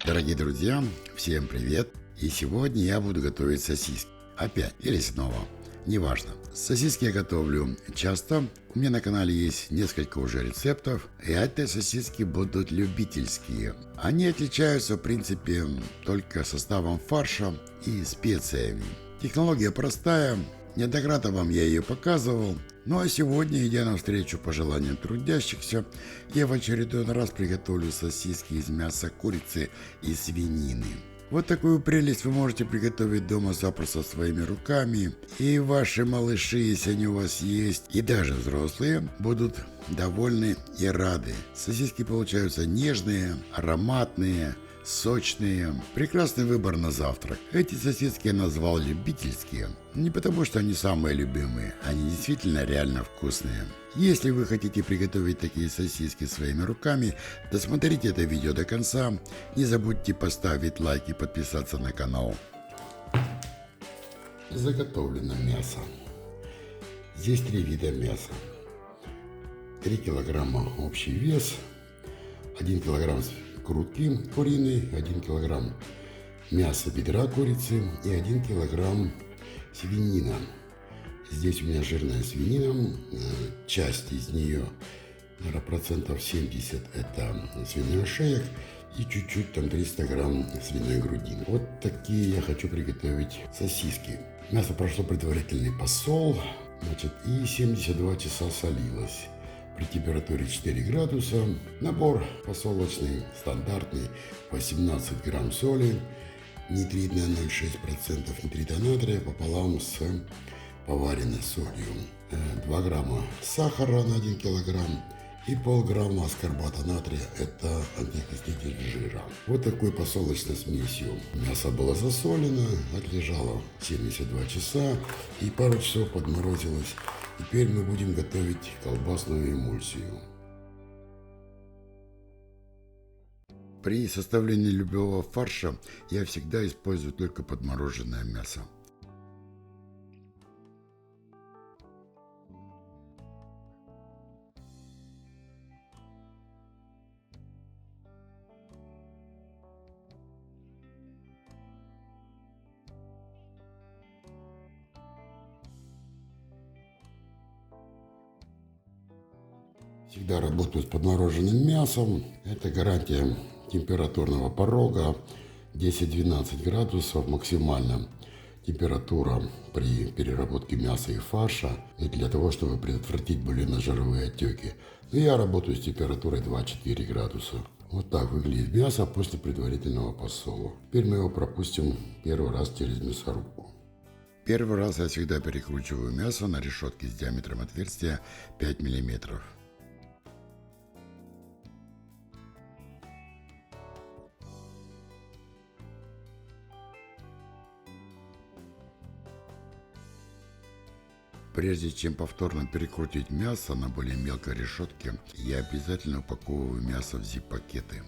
Дорогие друзья, всем привет! И сегодня я буду готовить сосиски. Опять или снова, неважно. Сосиски я готовлю часто. У меня на канале есть несколько уже рецептов. И эти сосиски будут любительские. Они отличаются в принципе только составом фарша и специями. Технология простая. Неоднократно вам я ее показывал. Ну а сегодня, идя навстречу пожеланиям трудящихся, я в очередной раз приготовлю сосиски из мяса курицы и свинины. Вот такую прелесть вы можете приготовить дома запросто своими руками. И ваши малыши, если они у вас есть, и даже взрослые, будут довольны и рады. Сосиски получаются нежные, ароматные, сочные. Прекрасный выбор на завтрак. Эти сосиски я назвал любительские. Не потому, что они самые любимые. Они действительно реально вкусные. Если вы хотите приготовить такие сосиски своими руками, досмотрите это видео до конца. Не забудьте поставить лайк и подписаться на канал. Заготовлено мясо. Здесь 3 вида мяса. 3 килограмма общий вес. 1 килограмм грудки куриной, 1 килограмм мяса бедра курицы и 1 килограмм свинина. Здесь у меня жирная свинина, часть из нее, наверное, процентов 70 это свиной шеек и чуть-чуть там 300 грамм свиной грудины. Вот такие я хочу приготовить сосиски. Мясо прошло предварительный посол, значит, и 72 часа солилось. При температуре 4 градуса. Набор посолочный, стандартный, 18 грамм соли, нитритная 0,6% нитрита натрия пополам с поваренной солью, 2 грамма сахара на 1 килограмм и полграмма аскорбата натрия, это антиоксидатель жира. Вот такой посолочной смесью. Мясо было засолено, отлежало 72 часа и пару часов подморозилось. Теперь мы будем готовить колбасную эмульсию. При составлении любого фарша я всегда использую только подмороженное мясо. Всегда работаю с подмороженным мясом. Это гарантия температурного порога 10-12 градусов максимально. Температура при переработке мяса и фарша. И для того, чтобы предотвратить булинно-жировые отеки. Но я работаю с температурой 2-4 градуса. Вот так выглядит мясо после предварительного посола. Теперь мы его пропустим первый раз через мясорубку. Первый раз я всегда перекручиваю мясо на решетке с диаметром отверстия 5 мм. Прежде чем повторно перекрутить мясо на более мелкой решетке, я обязательно упаковываю мясо в зип-пакеты.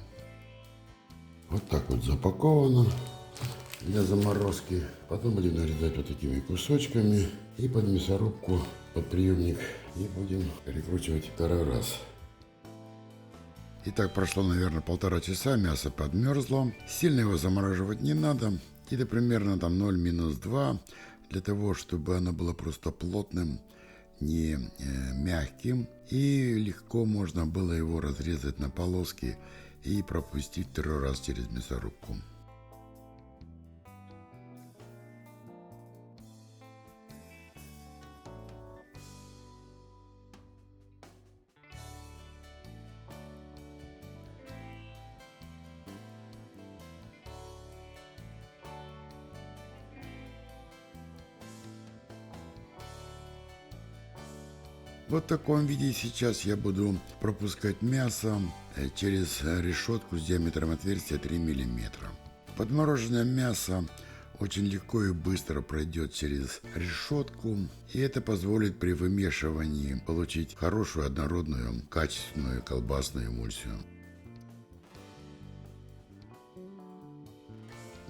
Вот так вот запаковано для заморозки. Потом будем нарезать вот такими кусочками и под мясорубку, под приемник, и будем перекручивать второй раз. Итак, прошло, наверное, 1,5 часа, мясо подмерзло. Сильно его замораживать не надо. Где-то примерно там 0-2, для того, чтобы оно было просто плотным, не мягким. И легко можно было его разрезать на полоски и пропустить второй раз через мясорубку. Вот в таком виде сейчас я буду пропускать мясо через решетку с диаметром отверстия 3 мм. Подмороженное мясо очень легко и быстро пройдет через решетку, и это позволит при вымешивании получить хорошую, однородную, качественную колбасную эмульсию.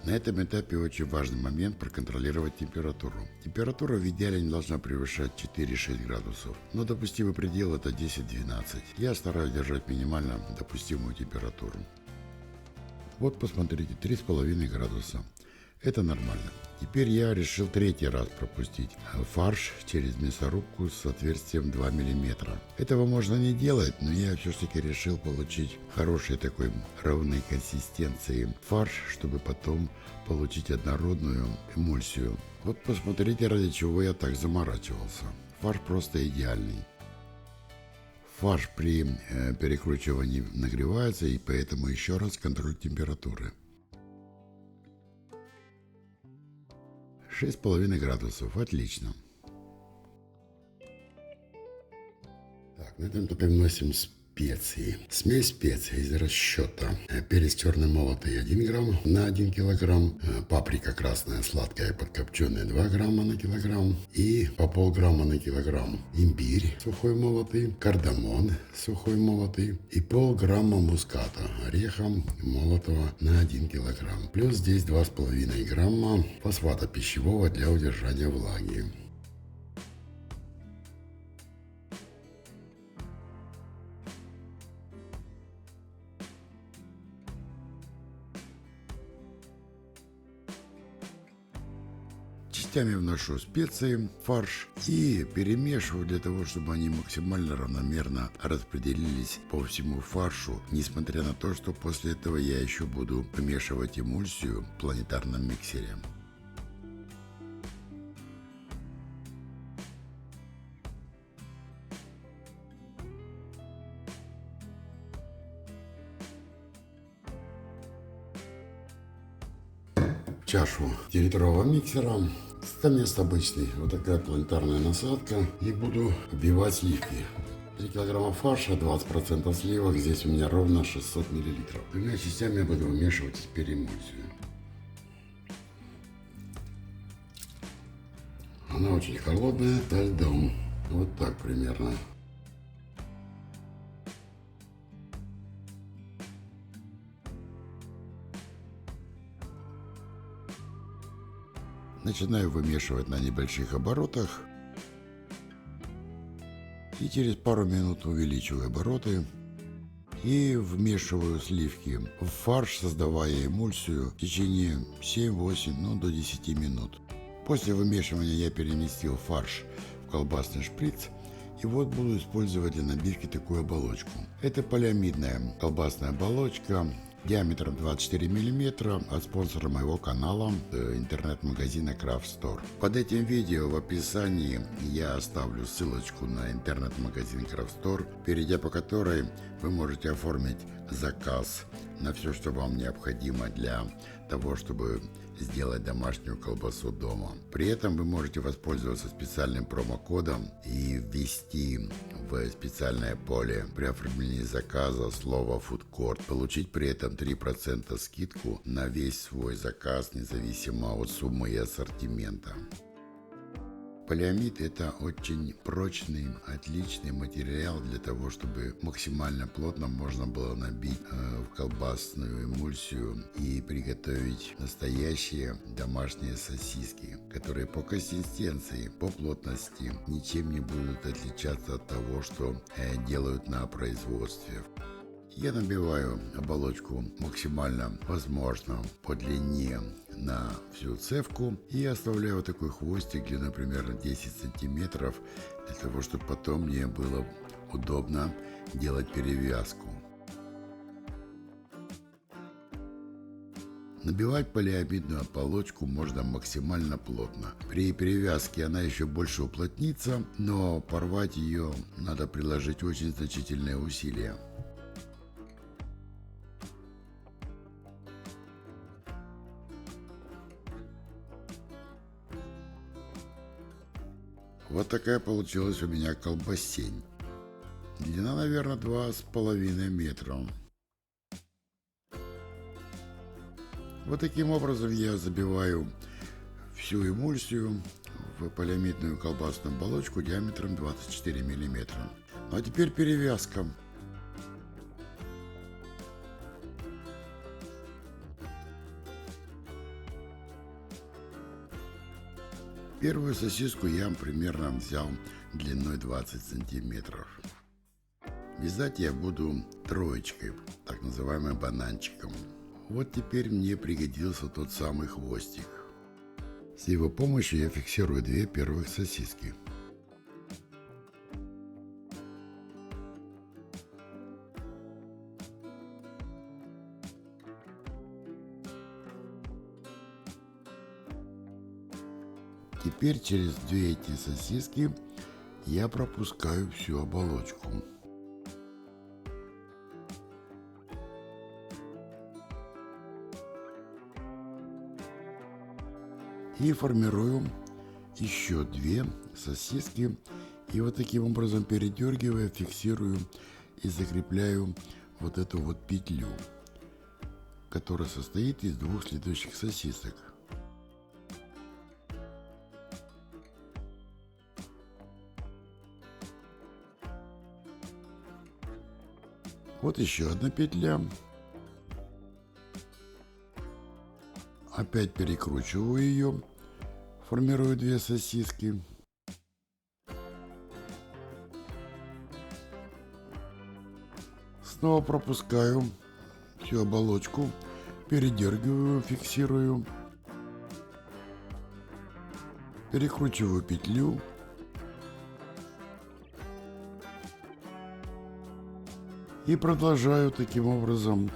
На этом этапе очень важный момент проконтролировать температуру. Температура в идеале не должна превышать 4-6 градусов, но допустимый предел это 10-12. Я стараюсь держать минимально допустимую температуру. Вот посмотрите, 3,5 градуса. Это нормально. Теперь я решил третий раз пропустить фарш через мясорубку с отверстием 2 мм. Этого можно не делать, но я все-таки решил получить хорошей такой ровной консистенции фарш, чтобы потом получить однородную эмульсию. Вот посмотрите, ради чего я так заморачивался. Фарш просто идеальный. Фарш при перекручивании нагревается, и поэтому еще раз контроль температуры. 6,5 градусов. Отлично. Так, на этом этапе вносим специи. Смесь специй из расчета. Перец черный молотый 1 грамм на 1 килограмм. Паприка красная сладкая подкопченая 2 грамма на килограмм. И по полграмма на килограмм. Имбирь сухой молотый. Кардамон сухой молотый. И полграмма муската ореха молотого на 1 килограмм. Плюс здесь 2,5 грамма фосфата пищевого для удержания влаги. Частями вношу специи в фарш и перемешиваю для того, чтобы они максимально равномерно распределились по всему фаршу, несмотря на то, что после этого я еще буду помешивать эмульсию в планетарном миксере. В чашу 9-литрового миксера стамес обычный, вот такая планетарная насадка, и буду вбивать сливки. 3 килограмма фарша, 20% сливок, здесь у меня ровно 600 миллилитров. Двумя частями я буду вымешивать теперь эмульсию. Она очень холодная, со льдом. Вот так примерно. Начинаю вымешивать на небольших оборотах. И через пару минут увеличиваю обороты. И вмешиваю сливки в фарш, создавая эмульсию в течение 7-8, ну до 10 минут. После вымешивания я переместил фарш в колбасный шприц. И вот буду использовать для набивки такую оболочку. Это полиамидная колбасная оболочка диаметром 24 мм от спонсора моего канала, интернет-магазина Craft Store. Под этим видео в описании я оставлю ссылочку на интернет-магазин Craft Store, перейдя по которой вы можете оформить заказ на все, что вам необходимо для того, чтобы сделать домашнюю колбасу дома. При этом вы можете воспользоваться специальным промокодом и ввести в специальное поле при оформлении заказа слово Food Court, получить при этом 3% скидку на весь свой заказ, независимо от суммы и ассортимента. Полиамид — это очень прочный, отличный материал для того, чтобы максимально плотно можно было набить в колбасную эмульсию и приготовить настоящие домашние сосиски, которые по консистенции, по плотности ничем не будут отличаться от того, что делают на производстве. Я набиваю оболочку максимально возможно по длине на всю цевку и оставляю вот такой хвостик, где, например, 10 сантиметров, для того, чтобы потом мне было удобно делать перевязку. Набивать полиамидную оболочку можно максимально плотно. При перевязке она еще больше уплотнится, но порвать ее надо приложить очень значительные усилия. Вот такая получилась у меня колбасень. Длина, наверное, 2,5 метра. Вот таким образом я забиваю всю эмульсию в полиамидную колбасную оболочку диаметром 24 мм. Ну а теперь перевязка. Первую сосиску я примерно взял длиной 20 сантиметров. Вязать я буду троечкой, так называемым бананчиком. Вот теперь мне пригодился тот самый хвостик. С его помощью я фиксирую две первых сосиски. Теперь через две эти сосиски я пропускаю всю оболочку. И формирую еще две сосиски. И вот таким образом, передергивая, фиксирую и закрепляю вот эту вот петлю, которая состоит из двух следующих сосисок. Вот еще одна петля. Опять перекручиваю ее, формирую две сосиски. Снова пропускаю всю оболочку, передергиваю, фиксирую, перекручиваю петлю. И продолжаю таким образом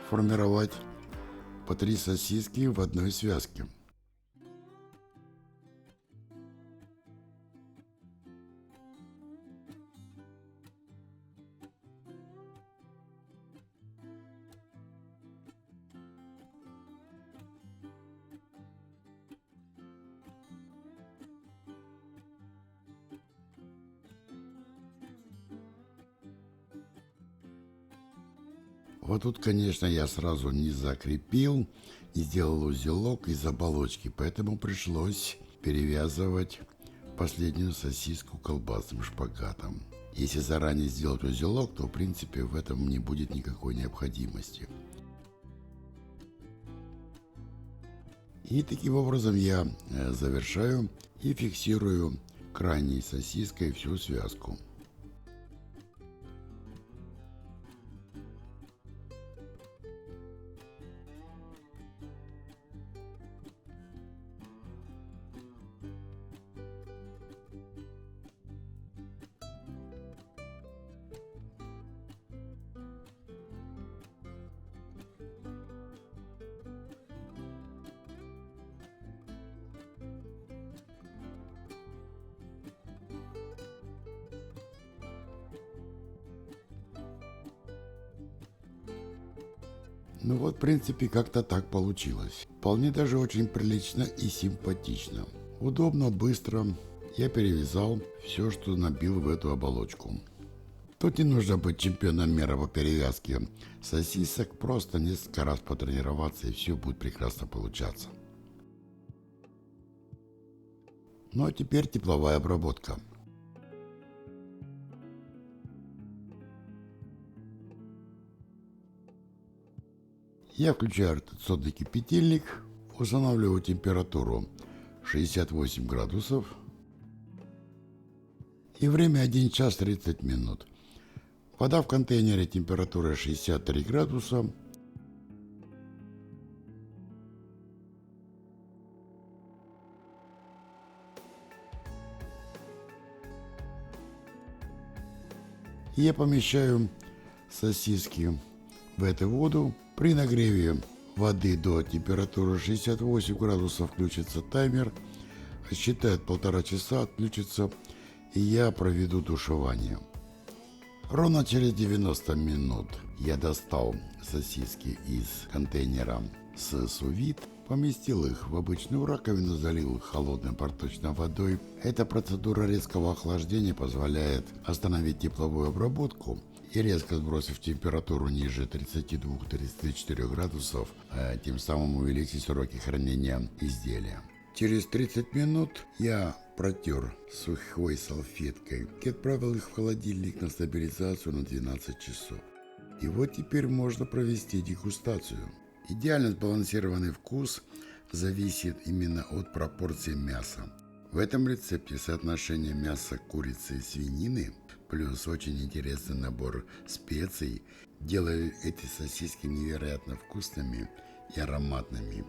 формировать по 3 сосиски в одной связке. Вот тут, конечно, я сразу не закрепил, не сделал узелок из оболочки, поэтому пришлось перевязывать последнюю сосиску колбасным шпагатом. Если заранее сделать узелок, то в принципе в этом не будет никакой необходимости. И таким образом я завершаю и фиксирую крайней сосиской всю связку. Ну вот, в принципе, как-то так получилось. Вполне даже очень прилично и симпатично. Удобно, быстро. Я перевязал все, что набил в эту оболочку. Тут не нужно быть чемпионом мира по перевязке сосисок, просто несколько раз потренироваться, и все будет прекрасно получаться. Ну а теперь тепловая обработка. Я включаю ротационный кипятильник, устанавливаю температуру 68 градусов и время 1 час 30 минут. Вода в контейнере температурой 63 градуса. И я помещаю сосиски в эту воду. При нагреве воды до температуры 68 градусов включится таймер, считает 1,5 часа, отключится, и я проведу тушевание. Ровно через 90 минут я достал сосиски из контейнера с су-вид, поместил их в обычную раковину, залил холодной проточной водой. Эта процедура резкого охлаждения позволяет остановить тепловую обработку и, резко сбросив температуру ниже 32-34 градусов, тем самым увеличить сроки хранения изделия. Через 30 минут я протер сухой салфеткой и отправил их в холодильник на стабилизацию на 12 часов. И вот теперь можно провести дегустацию. Идеально сбалансированный вкус зависит именно от пропорции мяса. В этом рецепте соотношение мяса курицы и свинины плюс очень интересный набор специй делают эти сосиски невероятно вкусными и ароматными.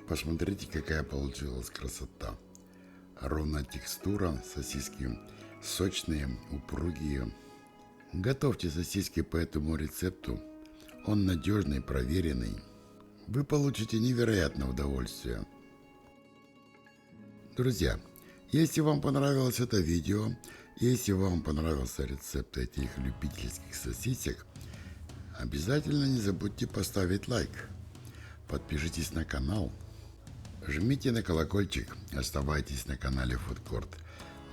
Посмотрите, какая получилась красота. Ровная текстура, сосиски сочные, упругие. Готовьте сосиски по этому рецепту. Он надежный, проверенный. Вы получите невероятное удовольствие. Друзья, если вам понравилось это видео, если вам понравился рецепт этих любительских сосисек, обязательно не забудьте поставить лайк. Подпишитесь на канал. Жмите на колокольчик, оставайтесь на канале Food Court.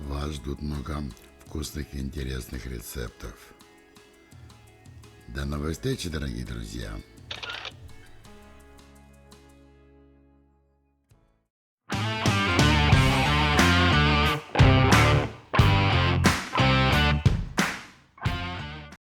Вас ждут много вкусных и интересных рецептов. До новых встреч, дорогие друзья!